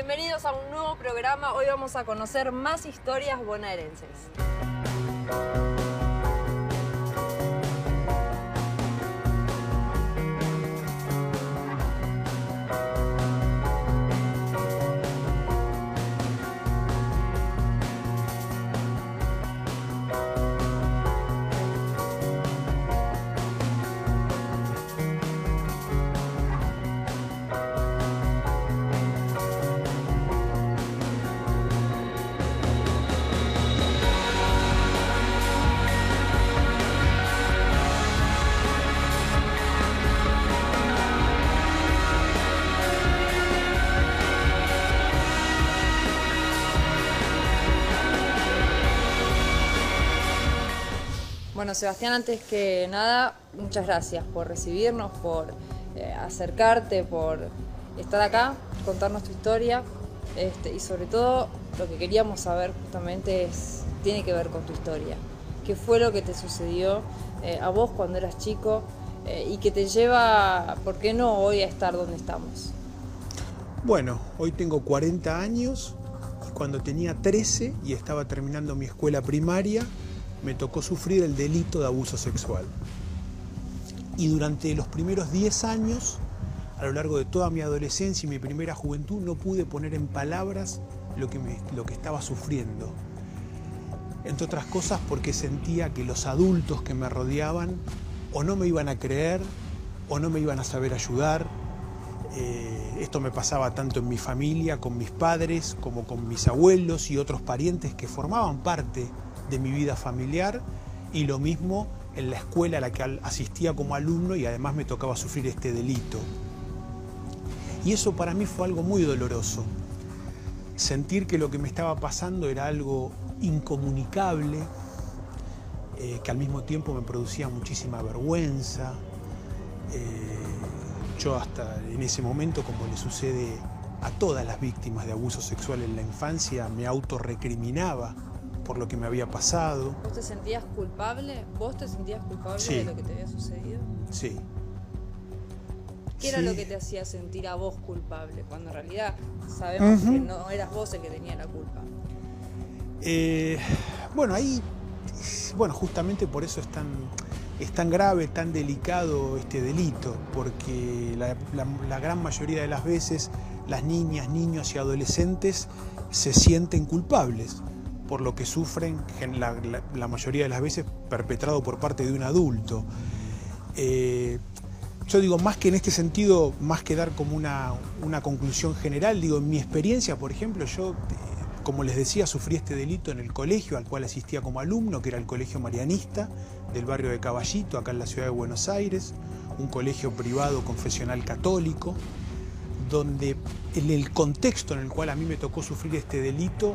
Bienvenidos a un nuevo programa. Hoy vamos a conocer más historias bonaerenses. Bueno, Sebastián, antes que nada, muchas gracias por recibirnos, por acercarte, por estar acá, contarnos tu historia, y sobre todo lo que queríamos saber justamente tiene que ver con tu historia. ¿Qué fue lo que te sucedió a vos cuando eras chico y que te lleva, por qué no, hoy a estar donde estamos? Bueno, hoy tengo 40 años y cuando tenía 13 y estaba terminando mi escuela primaria, me tocó sufrir el delito de abuso sexual. Y durante los primeros 10 años, a lo largo de toda mi adolescencia y mi primera juventud, no pude poner en palabras lo que estaba sufriendo. Entre otras cosas porque sentía que los adultos que me rodeaban o no me iban a creer o no me iban a saber ayudar. Esto me pasaba tanto en mi familia, con mis padres, como con mis abuelos y otros parientes que formaban parte de mi vida familiar, y lo mismo en la escuela a la que asistía como alumno, y además me tocaba sufrir este delito. Y eso para mí fue algo muy doloroso. Sentir que lo que me estaba pasando era algo incomunicable, que al mismo tiempo me producía muchísima vergüenza. Yo hasta en ese momento, como le sucede a todas las víctimas de abuso sexual en la infancia, me autorrecriminaba por lo que me había pasado. ¿Vos te sentías culpable? ¿Vos te sentías culpable de lo que te había sucedido? Sí. ¿Qué era lo que te hacía sentir a vos culpable? Cuando en realidad sabemos que no eras vos el que tenía la culpa. Bueno, justamente por eso es tan grave, tan delicado este delito, porque la gran mayoría de las veces las niñas, niños y adolescentes se sienten culpables por lo que sufren, la mayoría de las veces perpetrado por parte de un adulto. Yo digo, más que en este sentido, más que dar como una conclusión general, digo, en mi experiencia, por ejemplo, yo, como les decía, sufrí este delito en el colegio al cual asistía como alumno, que era el Colegio Marianista del barrio de Caballito, acá en la ciudad de Buenos Aires, un colegio privado confesional católico, donde en el contexto en el cual a mí me tocó sufrir este delito,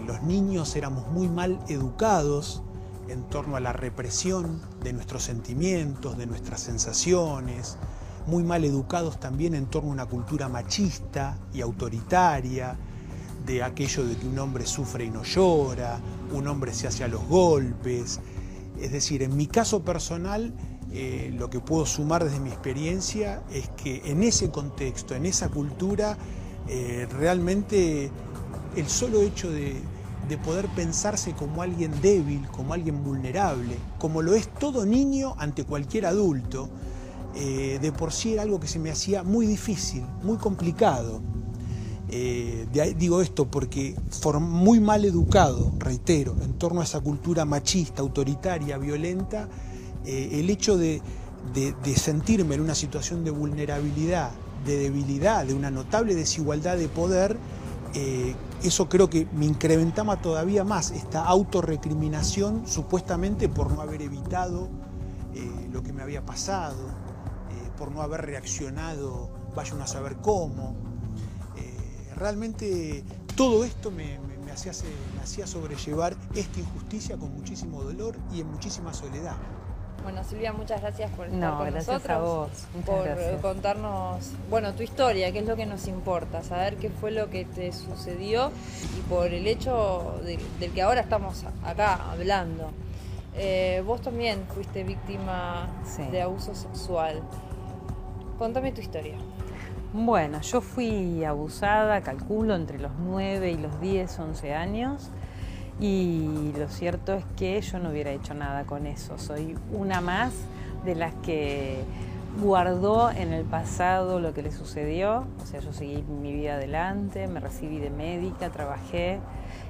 los niños éramos muy mal educados en torno a la represión de nuestros sentimientos, de nuestras sensaciones, muy mal educados también en torno a una cultura machista y autoritaria, de aquello de que un hombre sufre y no llora, un hombre se hace a los golpes. Es decir, en mi caso personal, lo que puedo sumar desde mi experiencia es que en ese contexto, en esa cultura, realmente el solo hecho de poder pensarse como alguien débil, como alguien vulnerable, como lo es todo niño ante cualquier adulto, de por sí era algo que se me hacía muy difícil, muy complicado. Digo esto porque muy mal educado, reitero, en torno a esa cultura machista, autoritaria, violenta, el hecho de sentirme en una situación de vulnerabilidad, de debilidad, de una notable desigualdad de poder, eso creo que me incrementaba todavía más esta autorrecriminación, supuestamente por no haber evitado lo que me había pasado, por no haber reaccionado, vaya uno a saber cómo. Realmente todo esto me hacía sobrellevar esta injusticia con muchísimo dolor y en muchísima soledad. Bueno, Silvia, muchas gracias por estar con gracias nosotros. A vos. Muchas gracias. Contarnos, tu historia, que es lo que nos importa, saber qué fue lo que te sucedió y por el hecho del que ahora estamos acá hablando. Vos también fuiste víctima de abuso sexual. Contame tu historia. Bueno, yo fui abusada, calculo, entre los 9 y los 10, 11 años. Y lo cierto es que yo no hubiera hecho nada con eso. Soy una más de las que guardó en el pasado lo que le sucedió. O sea, yo seguí mi vida adelante, me recibí de médica, trabajé.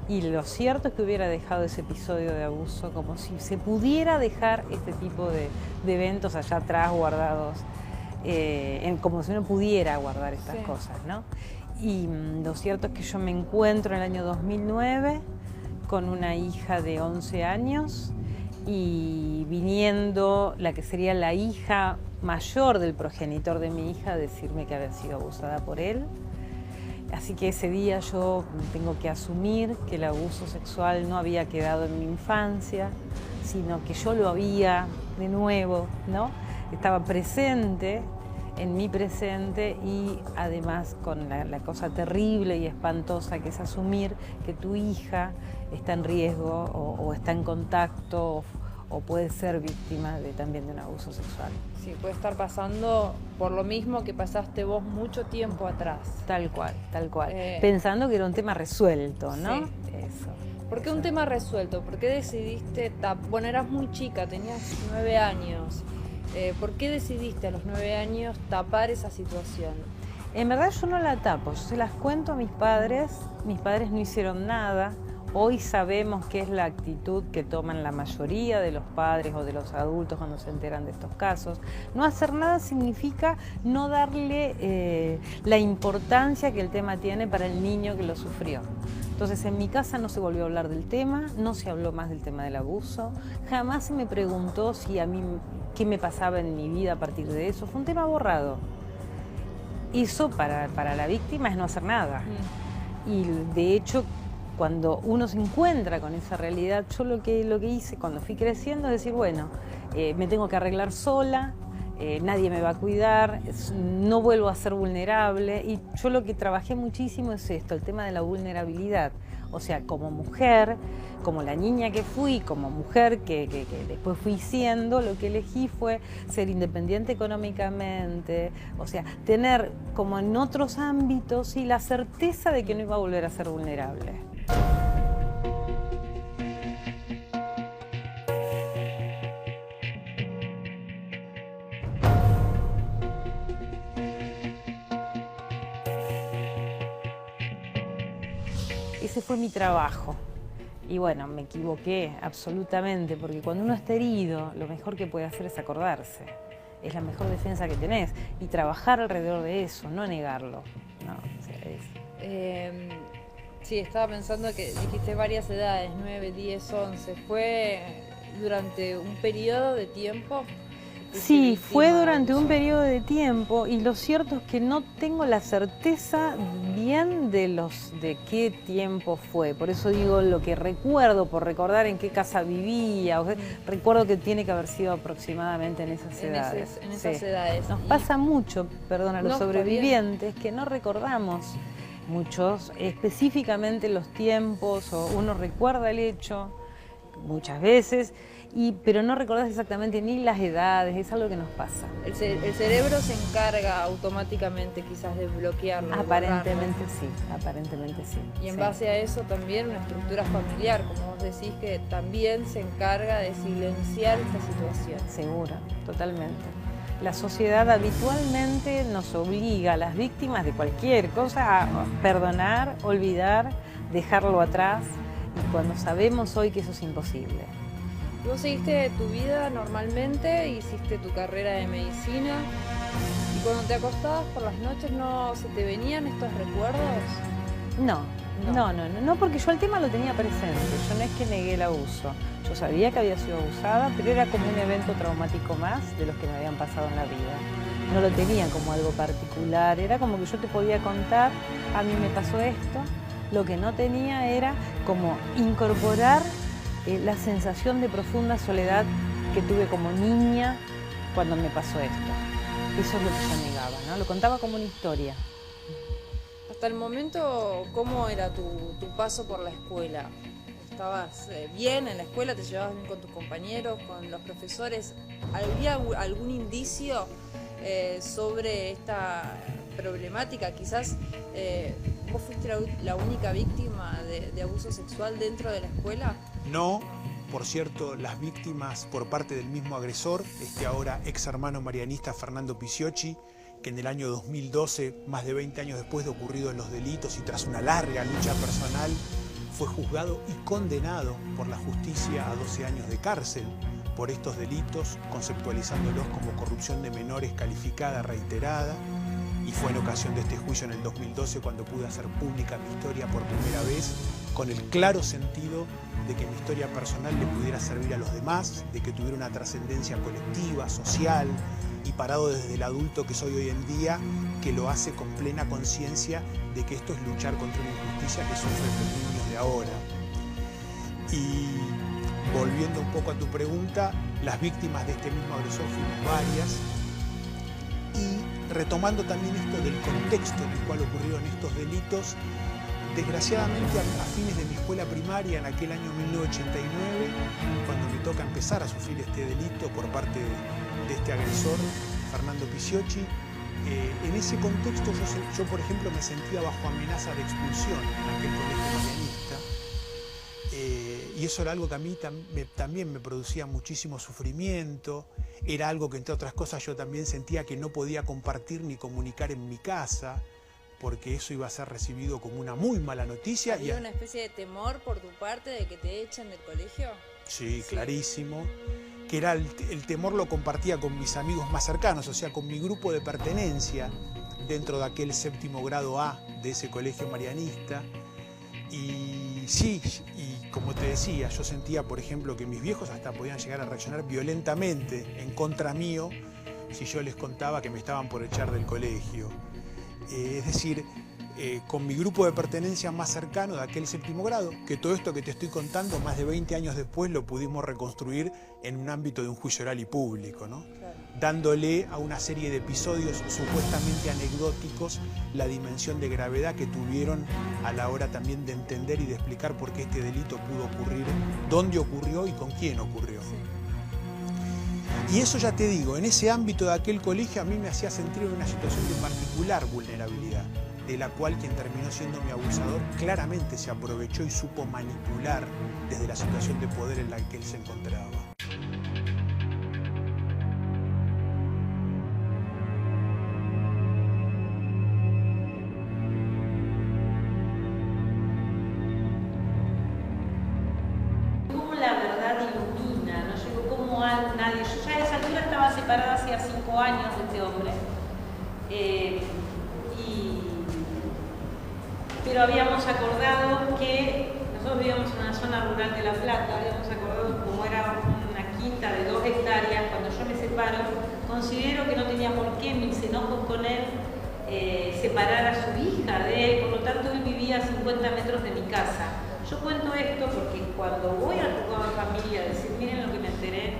Y lo cierto es que hubiera dejado ese episodio de abuso como si se pudiera dejar este tipo de eventos allá atrás guardados. Como si uno pudiera guardar estas cosas, ¿no? Y lo cierto es que yo me encuentro en el año 2009 con una hija de 11 años y viniendo la que sería la hija mayor del progenitor de mi hija a decirme que había sido abusada por él. Así que ese día yo tengo que asumir que el abuso sexual no había quedado en mi infancia, sino que yo lo había de nuevo, ¿no? Estaba presente, en mi presente, y además con la cosa terrible y espantosa que es asumir que tu hija está en riesgo o está en contacto o puede ser víctima también de un abuso sexual. Sí, puede estar pasando por lo mismo que pasaste vos mucho tiempo atrás. Tal cual, tal cual. Pensando que era un tema resuelto, ¿no? Sí. Eso. ¿Por qué un tema resuelto? ¿Por qué decidiste, bueno, eras muy chica, tenías 9 años, ¿por qué decidiste a los 9 años tapar esa situación? En verdad yo no la tapo, yo se las cuento a mis padres no hicieron nada. Hoy sabemos qué es la actitud que toman la mayoría de los padres o de los adultos cuando se enteran de estos casos. No hacer nada significa no darle la importancia que el tema tiene para el niño que lo sufrió. Entonces en mi casa no se volvió a hablar del tema, no se habló más del tema del abuso, jamás se me preguntó si a mí qué me pasaba en mi vida a partir de eso, fue un tema borrado. Eso para la víctima es no hacer nada. Y de hecho, cuando uno se encuentra con esa realidad, yo lo que hice cuando fui creciendo es decir, bueno, me tengo que arreglar sola, nadie me va a cuidar, no vuelvo a ser vulnerable. Y yo lo que trabajé muchísimo es esto, el tema de la vulnerabilidad. O sea, como mujer, como la niña que fui, como mujer que después fui siendo, lo que elegí fue ser independiente económicamente, o sea, tener como en otros ámbitos y la certeza de que no iba a volver a ser vulnerable. Ese fue mi trabajo. Y bueno, me equivoqué absolutamente, porque cuando uno está herido, lo mejor que puede hacer es acordarse. Es la mejor defensa que tenés. Y trabajar alrededor de eso, no negarlo. No, o sea, sí, estaba pensando que dijiste varias edades, 9, 10, 11. ¿Fue durante un periodo de tiempo? Sí, fue durante un periodo de tiempo y lo cierto es que no tengo la certeza bien de qué tiempo fue. Por eso digo lo que recuerdo, por recordar en qué casa vivía. Recuerdo que tiene que haber sido aproximadamente en esas edades. En esas edades. Nos pasa mucho, perdón, a los sobrevivientes que no recordamos muchos, específicamente los tiempos, o uno recuerda el hecho muchas veces, pero no recordás exactamente ni las edades, es algo que nos pasa. El cerebro se encarga automáticamente quizás de bloquearlo. Aparentemente sí, aparentemente sí. Y en base a eso también una estructura familiar, como vos decís, que también se encarga de silenciar esta situación. Seguro, totalmente. La sociedad habitualmente nos obliga a las víctimas de cualquier cosa a perdonar, olvidar, dejarlo atrás, y cuando sabemos hoy que eso es imposible. Vos seguiste tu vida normalmente, hiciste tu carrera de medicina y cuando te acostabas por las noches ¿no se te venían estos recuerdos? No, porque yo el tema lo tenía presente, yo no es que negué el abuso, yo sabía que había sido abusada, pero era como un evento traumático más de los que me habían pasado en la vida. No lo tenía como algo particular, era como que yo te podía contar, a mí me pasó esto, lo que no tenía era como incorporar la sensación de profunda soledad que tuve como niña cuando me pasó esto. Eso es lo que yo negaba, ¿no? Lo contaba como una historia. Hasta el momento, ¿cómo era tu paso por la escuela? ¿Estabas bien en la escuela? ¿Te llevabas bien con tus compañeros, con los profesores? ¿Había algún indicio sobre esta problemática. Quizás vos fuiste la única víctima de abuso sexual dentro de la escuela. No, por cierto, las víctimas por parte del mismo agresor, este ahora ex hermano marianista Fernando Pisiocchi, que en el año 2012, más de 20 años después de ocurridos los delitos y tras una larga lucha personal, fue juzgado y condenado por la justicia a 12 años de cárcel por estos delitos, conceptualizándolos como corrupción de menores calificada, reiterada, y fue en ocasión de este juicio en el 2012 cuando pude hacer pública mi historia por primera vez, con el claro sentido de que mi historia personal le pudiera servir a los demás, de que tuviera una trascendencia colectiva, social, y parado desde el adulto que soy hoy en día, que lo hace con plena conciencia de que esto es luchar contra una injusticia que sufren los niños de ahora. Y volviendo un poco a tu pregunta, las víctimas de este mismo agresor fuimos varias, y retomando también esto del contexto en el cual ocurrieron estos delitos, desgraciadamente a fines de mi escuela primaria, en aquel año 1989, cuando me toca empezar a sufrir este delito por parte de este agresor, Fernando Pisiocchi, en ese contexto yo, por ejemplo, me sentía bajo amenaza de expulsión en aquel colegio marianista, y eso era algo que a mí también me producía muchísimo sufrimiento. Era algo que, entre otras cosas, yo también sentía que no podía compartir ni comunicar en mi casa, porque eso iba a ser recibido como una muy mala noticia. ¿Había una especie de temor por tu parte de que te echen del colegio? Sí, clarísimo. Que era el temor lo compartía con mis amigos más cercanos, o sea, con mi grupo de pertenencia dentro de aquel 7º grado A de ese colegio marianista. Y sí, y como te decía, yo sentía, por ejemplo, que mis viejos hasta podían llegar a reaccionar violentamente en contra mío si yo les contaba que me estaban por echar del colegio. Es decir, con mi grupo de pertenencia más cercano de aquel 7º grado, que todo esto que te estoy contando, más de 20 años después, lo pudimos reconstruir en un ámbito de un juicio oral y público, ¿no? Claro. Dándole a una serie de episodios supuestamente anecdóticos la dimensión de gravedad que tuvieron a la hora también de entender y de explicar por qué este delito pudo ocurrir, dónde ocurrió y con quién ocurrió. Sí. Y eso, ya te digo, en ese ámbito de aquel colegio a mí me hacía sentir en una situación de particular vulnerabilidad, de la cual quien terminó siendo mi abusador claramente se aprovechó y supo manipular desde la situación de poder en la que él se encontraba. Cómo la verdad ilumina, no llegó como a nadie. Yo ya a esa altura estaba separada hacía 5 años de este hombre. Pero habíamos acordado que nosotros vivíamos en una zona rural de La Plata, habíamos acordado, como era una quinta de 2 hectáreas, cuando yo me separo, considero que no tenía por qué mis enojos con él separar a su hija de él, por lo tanto él vivía a 50 metros de mi casa. Yo cuento esto porque cuando voy al juzgado de familia a decir, miren lo que me enteré,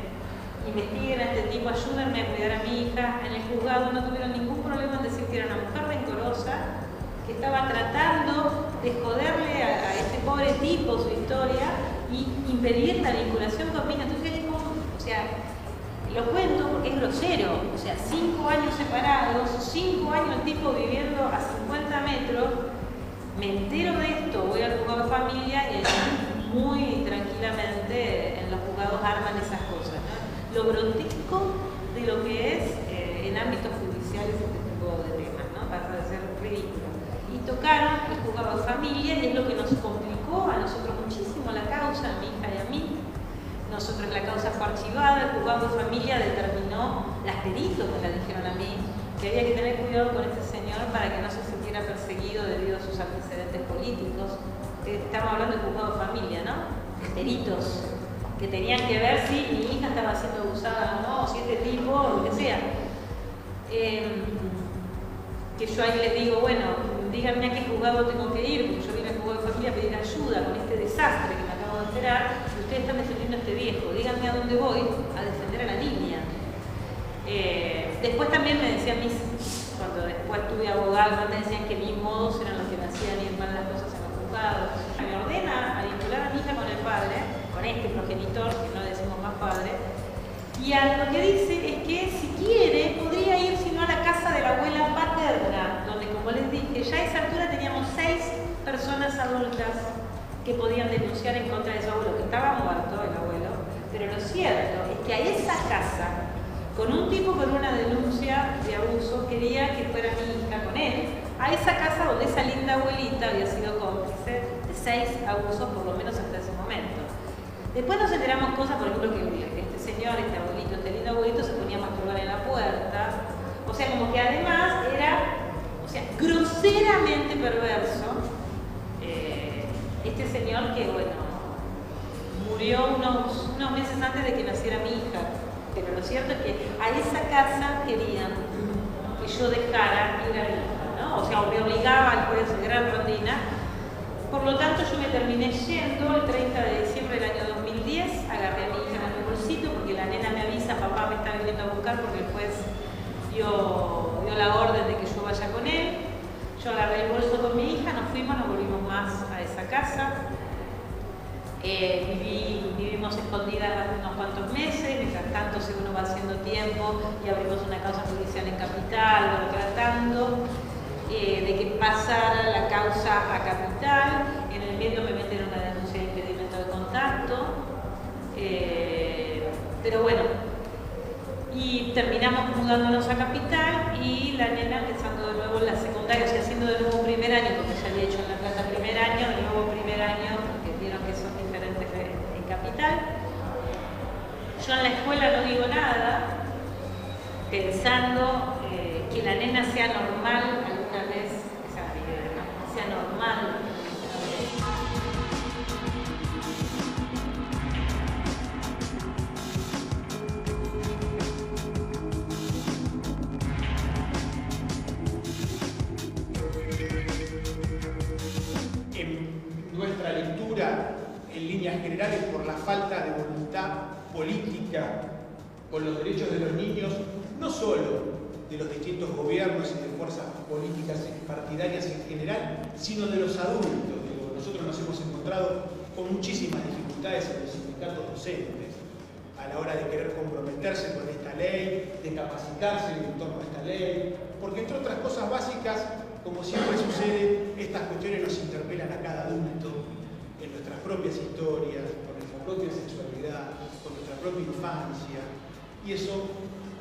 investiguen a este tipo, ayúdenme a cuidar a mi hija, en el juzgado no tuvieron ningún problema en decir que era una mujer rencorosa, que estaba tratando de joderle a este pobre tipo su historia y impedir la vinculación conmigo. Entonces es como, o sea, lo cuento porque es grosero, o sea, 5 años separados, 5 años el tipo viviendo a 50 metros, me entero de esto, voy al juzgado de familia y muy tranquilamente en los juzgados arman esas cosas, ¿no? Lo grotesco de lo que es en ámbitos judiciales este tipo de temas, ¿no? Pasa de ser ridículo. Y tocaron el juzgado de familia y es lo que nos complicó a nosotros muchísimo la causa, a mi hija y a mí. Nosotros la causa fue archivada, el juzgado de familia determinó, las peritos me la dijeron a mí, que había que tener cuidado con este señor para que no se sintiera perseguido debido a sus antecedentes políticos. Estamos hablando del juzgado de familia, ¿no? Peritos que tenían que ver si mi hija estaba siendo abusada o no, o si este tipo, o lo que sea. Que yo ahí les digo, bueno, díganme a qué juzgado tengo que ir, porque yo vine al juzgado de familia a pedir ayuda con este desastre que me acabo de enterar, y ustedes están defendiendo a este viejo, díganme a dónde voy a defender a la niña. Después también me decían cuando después tuve abogado, me decían que mis modos eran los que me hacían ir mal las cosas en los juzgados. Me ordena a vincular a mi hija con el padre, con este progenitor, que no le decimos más padre, y lo que dice es que si quiere podría ir, si no, a la casa de la la abuela paterna, donde, como les dije, ya a esa altura teníamos 6 personas adultas que podían denunciar en contra de su abuelo, que estaba muerto el abuelo. Pero lo cierto es que a esa casa, con un tipo con una denuncia de abuso, quería que fuera mi hija con él, a esa casa donde esa linda abuelita había sido cómplice de 6 abusos, por lo menos hasta ese momento. Después nos enteramos cosas, por ejemplo, que este señor, este abuelito, este lindo abuelito se ponía a masturbar en la puerta. O sea, como que además era, o sea, groseramente perverso. Este señor que, bueno, murió unos meses antes de que naciera mi hija. Pero lo cierto es que a esa casa querían que yo dejara ir a mi hija, ¿no? O sea, me obligaba al juez de Gran Rondina. Por lo tanto, yo me terminé yendo el 30 de diciembre del año 2010, agarré a mi hija en el bolsito porque la nena me avisa, papá me está viniendo a buscar porque el juez dio la orden de que yo vaya con él. Yo agarré el bolso con mi hija, nos fuimos, no volvimos más a esa casa. Vivimos escondidas unos cuantos meses, mientras tanto uno va haciendo tiempo y abrimos una causa judicial en Capital, tratando de que pasara la causa a Capital. En el medio me meten una denuncia de impedimento de contacto, pero bueno, y terminamos mudándonos a Capital y la nena empezando de nuevo en la secundaria, o sea, haciendo de nuevo primer año, porque ya había hecho en La Plata primer año, de nuevo primer año, porque vieron que son diferentes en Capital. Yo en la escuela no digo nada, pensando que la nena sea normal alguna vez, sea normal. En nuestra lectura, en líneas generales, por la falta de voluntad política con los derechos de los niños, no solo de los distintos gobiernos y de fuerzas políticas partidarias en general, sino de los adultos. Nosotros nos hemos encontrado con muchísimas dificultades en los sindicatos docentes a la hora de querer comprometerse con esta ley, de capacitarse en torno a esta ley, porque entre otras cosas básicas, como siempre sucede, estas cuestiones nos interpelan a cada adulto en nuestras propias historias, con nuestra propia sexualidad, con nuestra propia infancia, y eso,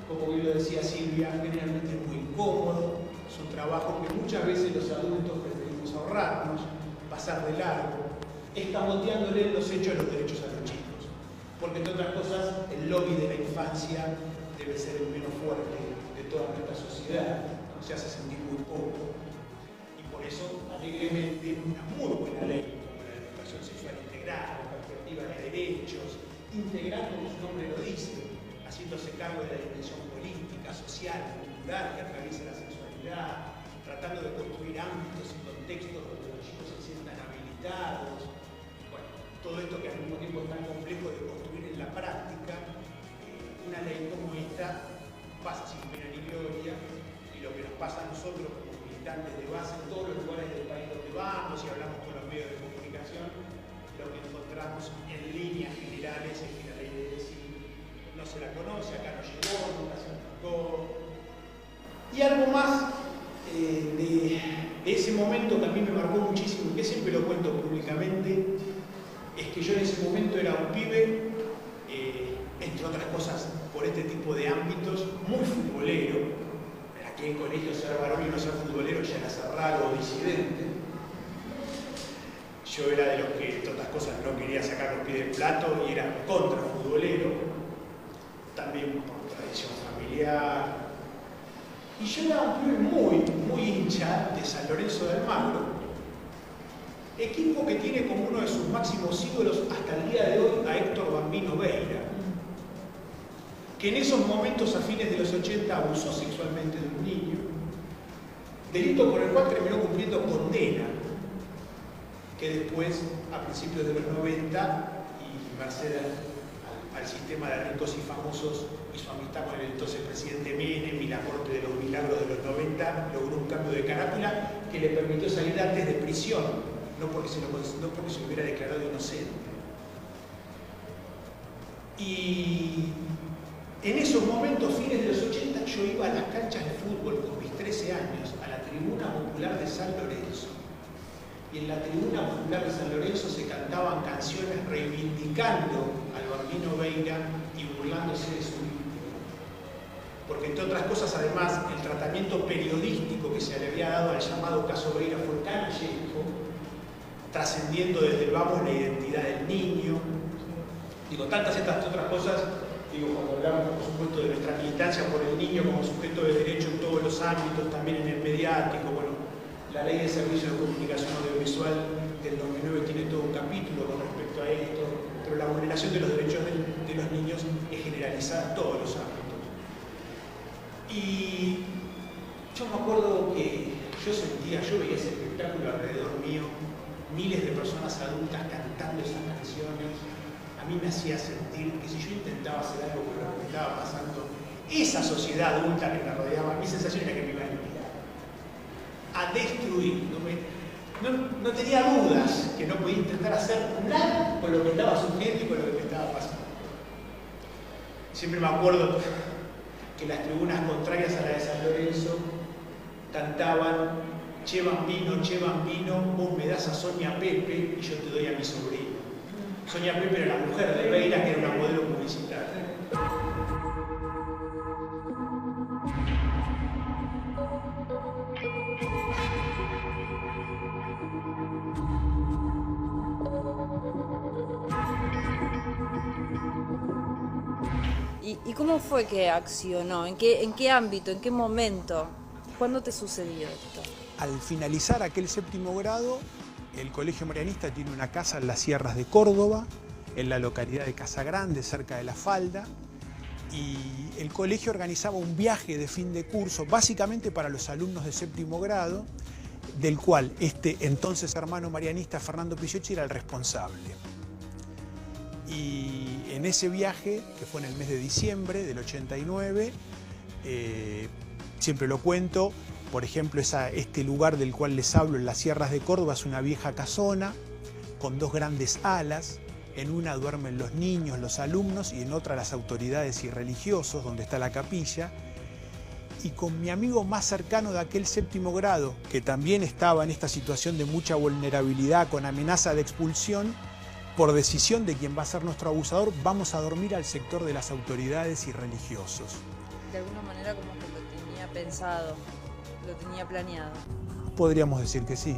como bien lo decía Silvia, generalmente es muy incómodo, es un trabajo que muchas veces los adultos preferimos ahorrarnos, pasar de largo, escamoteándole los hechos de los derechos a los chicos. Porque entre otras cosas, el lobby de la infancia debe ser el menos fuerte de toda nuestra sociedad, nos hace sentir muy poco. Y por eso, alegremente, una muy buena ley como la de educación sexual integral, la perspectiva de derechos, integrando, como su nombre lo dice, haciéndose cargo de la dimensión política, social, cultural que atraviesa la sexualidad, tratando de construir ámbitos y contextos donde los chicos se sientan habilitados. Bueno, todo esto que al mismo tiempo es tan complejo de construir en la práctica, una ley como esta pasa sin pena ni gloria, y lo que nos pasa a nosotros como militantes de base en todos los lugares del país donde vamos y hablamos con los medios de comunicación, lo que encontramos en líneas generales es que la ley de decir no se la conoce, acá no llegó, nunca se aplicó. Y algo más de ese momento que a mí me marcó muchísimo, y que siempre lo cuento públicamente, es que yo en ese momento era un pibe, entre otras cosas por este tipo de ámbitos, muy futbolero. Aquí en colegio ser varón y no ser futbolero ya era ser raro o disidente. Yo era de los que, entre otras cosas, no quería sacar los pies del plato y era contra futbolero, también por tradición familiar. Y yo era un pibe muy hincha de San Lorenzo de Almagro, equipo que tiene como uno de sus máximos ídolos hasta el día de hoy a Héctor Bambino Veira, que en esos momentos a fines de los 80 abusó sexualmente de un niño, delito por el cual terminó cumpliendo condena, que después, a principios de los 90, y merced al sistema de ricos y famosos y su amistad con el entonces presidente Menem y la corte de los milagros de los 90, logró un cambio de carátula que le permitió salir antes de prisión, no porque se hubiera declarado inocente. Y en esos momentos, fines de los 80, yo iba a las canchas de fútbol con mis 13 13 años a la Tribuna Popular de San Lorenzo. Y en la Tribuna Popular de San Lorenzo se cantaban canciones reivindicando al Bambino Veira y burlándose de su víctima. Porque, entre otras cosas, además, el tratamiento periodístico que se le había dado al llamado caso Veira fue canallesco, trascendiendo desde el vamos la identidad del niño. Digo, tantas estas otras cosas, digo, cuando hablamos, por supuesto, de nuestra militancia por el niño como sujeto de derecho en todos los ámbitos, también en el mediático, bueno, la Ley de Servicios de Comunicación Audiovisual del 2009 tiene todo un capítulo con respecto a esto, pero la vulneración de los derechos de los niños es generalizada en todos los ámbitos. Y yo me acuerdo que yo veía ese espectáculo alrededor mío, miles de personas adultas cantando esas canciones. A mí me hacía sentir que si yo intentaba hacer algo con lo que me estaba pasando, esa sociedad adulta que me rodeaba, mi sensación era que me iba a eliminar, a destruir. No tenía dudas que no podía intentar hacer nada con lo que estaba sufriendo y con lo que me estaba pasando. Siempre me acuerdo que las tribunas contrarias a la de San Lorenzo cantaban: che bambino, vos me das a Sonia Pepe y yo te doy a mi sobrino. Sonia Pepe era la mujer de Veira, que era una modelo publicitaria. ¿Y cómo fue que accionó? ¿En qué ámbito? ¿En qué momento? ¿Cuándo te sucedió esto? Al finalizar aquel 7º grado, el Colegio Marianista tiene una casa en las sierras de Córdoba, en la localidad de Casagrande, cerca de La Falda, y el colegio organizaba un viaje de fin de curso, básicamente para los alumnos de 7º grado, del cual este entonces hermano marianista, Fernando Pisciocchi, era el responsable. Y en ese viaje, que fue en el mes de diciembre del 89, siempre lo cuento, por ejemplo, este lugar del cual les hablo en las sierras de Córdoba es una vieja casona con 2 grandes alas. En una duermen los niños, los alumnos, y en otra las autoridades y religiosos, donde está la capilla. Y con mi amigo más cercano de aquel 7º grado, que también estaba en esta situación de mucha vulnerabilidad, con amenaza de expulsión, por decisión de quien va a ser nuestro abusador, vamos a dormir al sector de las autoridades y religiosos. De alguna manera como que lo tenía pensado, lo tenía planeado. Podríamos decir que sí.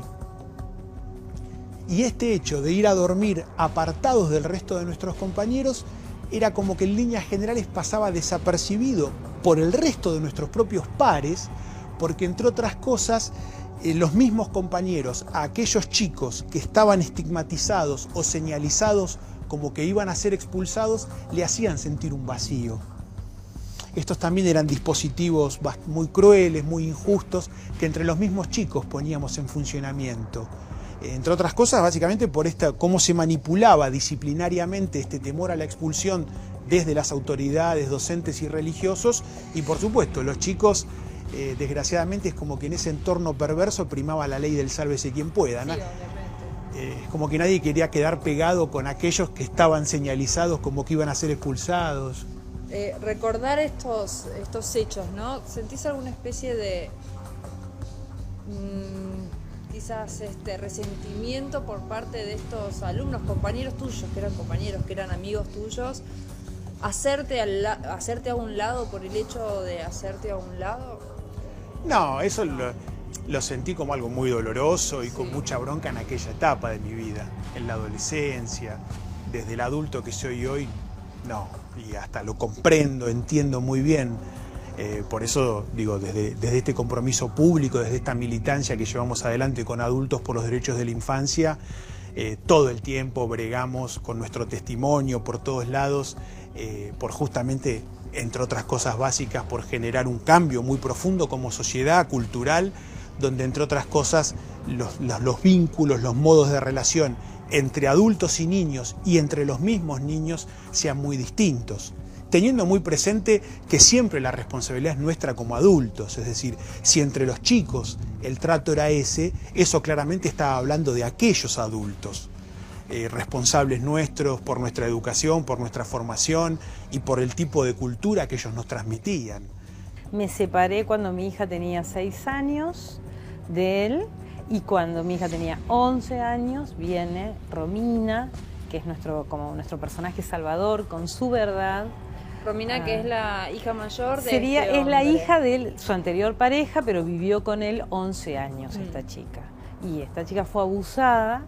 Y este hecho de ir a dormir apartados del resto de nuestros compañeros era como que en líneas generales pasaba desapercibido por el resto de nuestros propios pares, porque entre otras cosas los mismos compañeros, a aquellos chicos que estaban estigmatizados o señalizados como que iban a ser expulsados, le hacían sentir un vacío. Estos también eran dispositivos muy crueles, muy injustos, que entre los mismos chicos poníamos en funcionamiento. Entre otras cosas, básicamente por cómo se manipulaba disciplinariamente este temor a la expulsión desde las autoridades, docentes y religiosos, y por supuesto los chicos, desgraciadamente, es como que en ese entorno perverso primaba la ley del sálvese quien pueda, ¿no? Sí, obviamente. Es como que nadie quería quedar pegado con aquellos que estaban señalizados como que iban a ser expulsados. Recordar estos hechos, ¿no? ¿Sentís alguna especie de quizás resentimiento por parte de estos alumnos, compañeros tuyos, que eran amigos tuyos, hacerte a un lado por el hecho de hacerte a un lado? No, eso lo sentí como algo muy doloroso y con mucha bronca en aquella etapa de mi vida, en la adolescencia. Desde el adulto que soy hoy, no, y hasta lo comprendo, entiendo muy bien. Por eso digo, desde este compromiso público, desde esta militancia que llevamos adelante con Adultos por los Derechos de la Infancia, todo el tiempo bregamos con nuestro testimonio por todos lados, por justamente, entre otras cosas básicas, por generar un cambio muy profundo como sociedad cultural, donde entre otras cosas los vínculos, los modos de relación entre adultos y niños y entre los mismos niños sean muy distintos, teniendo muy presente que siempre la responsabilidad es nuestra como adultos. Es decir, si entre los chicos el trato era ese, eso claramente estaba hablando de aquellos adultos, responsables nuestros por nuestra educación, por nuestra formación y por el tipo de cultura que ellos nos transmitían. Me separé cuando mi hija tenía 6 años de él, y cuando mi hija tenía 11 años viene Romina, que es como nuestro personaje salvador, con su verdad. Romina, que es la hija mayor de Es la hija de su anterior pareja, pero vivió con él 11 años esta chica. Y esta chica fue abusada,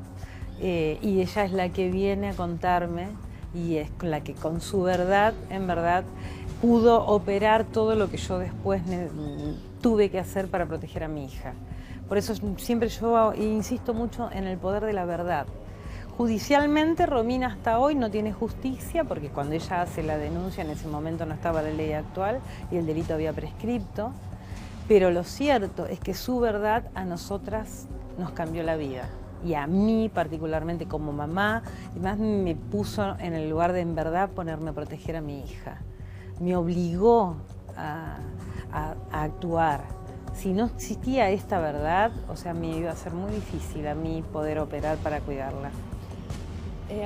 y ella es la que viene a contarme, y es la que con su verdad, en verdad, pudo operar todo lo que yo después tuve que hacer para proteger a mi hija. Por eso siempre yo insisto mucho en el poder de la verdad. Judicialmente, Romina hasta hoy no tiene justicia, porque cuando ella hace la denuncia, en ese momento no estaba la ley actual y el delito había prescripto. Pero lo cierto es que su verdad a nosotras nos cambió la vida. Y a mí particularmente como mamá, además me puso en el lugar de en verdad ponerme a proteger a mi hija. Me obligó a actuar. Si no existía esta verdad, o sea, me iba a ser muy difícil a mí poder operar para cuidarla.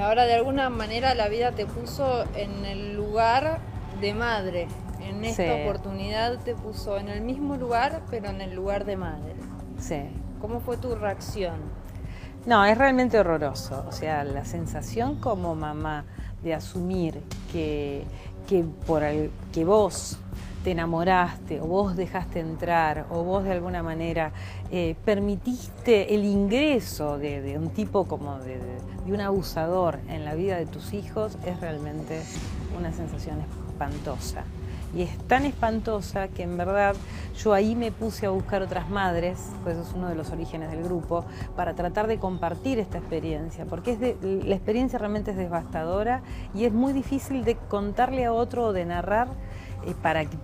Ahora, de alguna manera, la vida te puso en el lugar de madre. En esta oportunidad te puso en el mismo lugar, pero en el lugar de madre. Sí. ¿Cómo fue tu reacción? No, es realmente horroroso. O sea, la sensación como mamá de asumir que vos te enamoraste, o vos dejaste entrar, o vos de alguna manera permitiste el ingreso de un tipo como de un abusador en la vida de tus hijos, es realmente una sensación espantosa. Y es tan espantosa que en verdad yo ahí me puse a buscar otras madres, pues eso es uno de los orígenes del grupo, para tratar de compartir esta experiencia, porque la experiencia realmente es devastadora y es muy difícil de contarle a otro o de narrar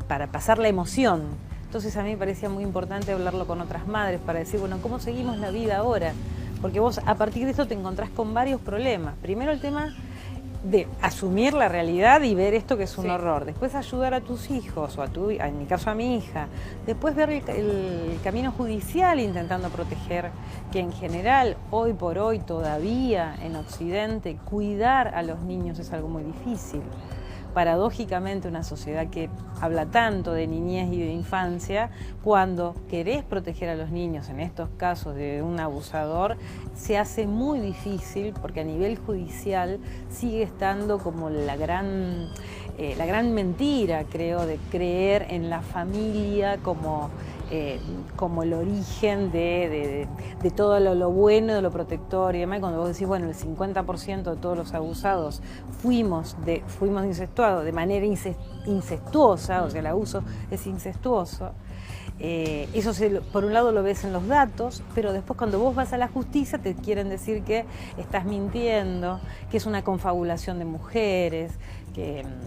para pasar la emoción. Entonces a mí me parecía muy importante hablarlo con otras madres para decir, bueno, ¿cómo seguimos la vida ahora? Porque vos a partir de esto te encontrás con varios problemas. Primero el tema de asumir la realidad y ver esto que es un horror. Después ayudar a tus hijos, en mi caso a mi hija. Después ver el camino judicial intentando proteger, que en general, hoy por hoy, todavía en Occidente, cuidar a los niños es algo muy difícil. Paradójicamente, una sociedad que habla tanto de niñez y de infancia, cuando querés proteger a los niños, en estos casos de un abusador, se hace muy difícil porque a nivel judicial sigue estando como la gran mentira, creo, de creer en la familia como el origen de todo lo bueno, de lo protector y demás. Cuando vos decís, bueno, el 50% de todos los abusados fuimos incestuados de manera incestuosa, o sea, el abuso es incestuoso. Eso por un lado lo ves en los datos, pero después cuando vos vas a la justicia te quieren decir que estás mintiendo, que es una confabulación de mujeres,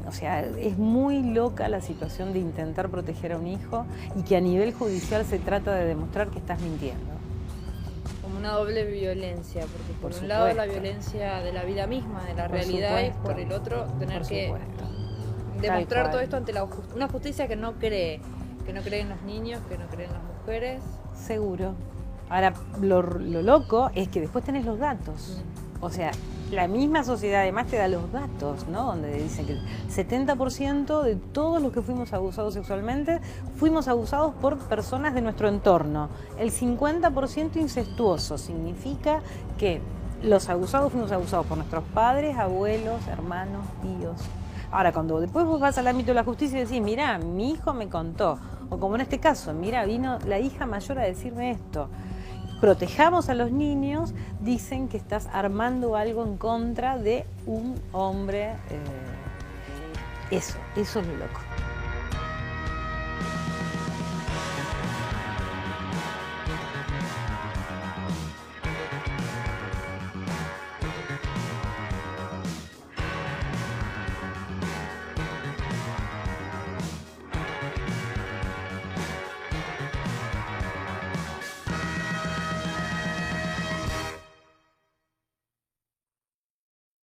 o sea, es muy loca la situación de intentar proteger a un hijo y que a nivel judicial se trata de demostrar que estás mintiendo. Como una doble violencia, porque por un lado la violencia de la vida misma, de la realidad, y por el otro tener que demostrar todo esto ante una justicia que no cree en los niños, que no cree en las mujeres. Seguro. Ahora, lo loco es que después tenés los datos. O sea, la misma sociedad además te da los datos, ¿no? Donde dicen que el 70% de todos los que fuimos abusados sexualmente fuimos abusados por personas de nuestro entorno. El 50% incestuoso significa que los abusados fuimos abusados por nuestros padres, abuelos, hermanos, tíos. Ahora, cuando después vos vas al ámbito de la justicia y decís, mirá, mi hijo me contó, o como en este caso, mirá, vino la hija mayor a decirme esto. Protejamos a los niños, dicen que estás armando algo en contra de un hombre. Eso es lo loco.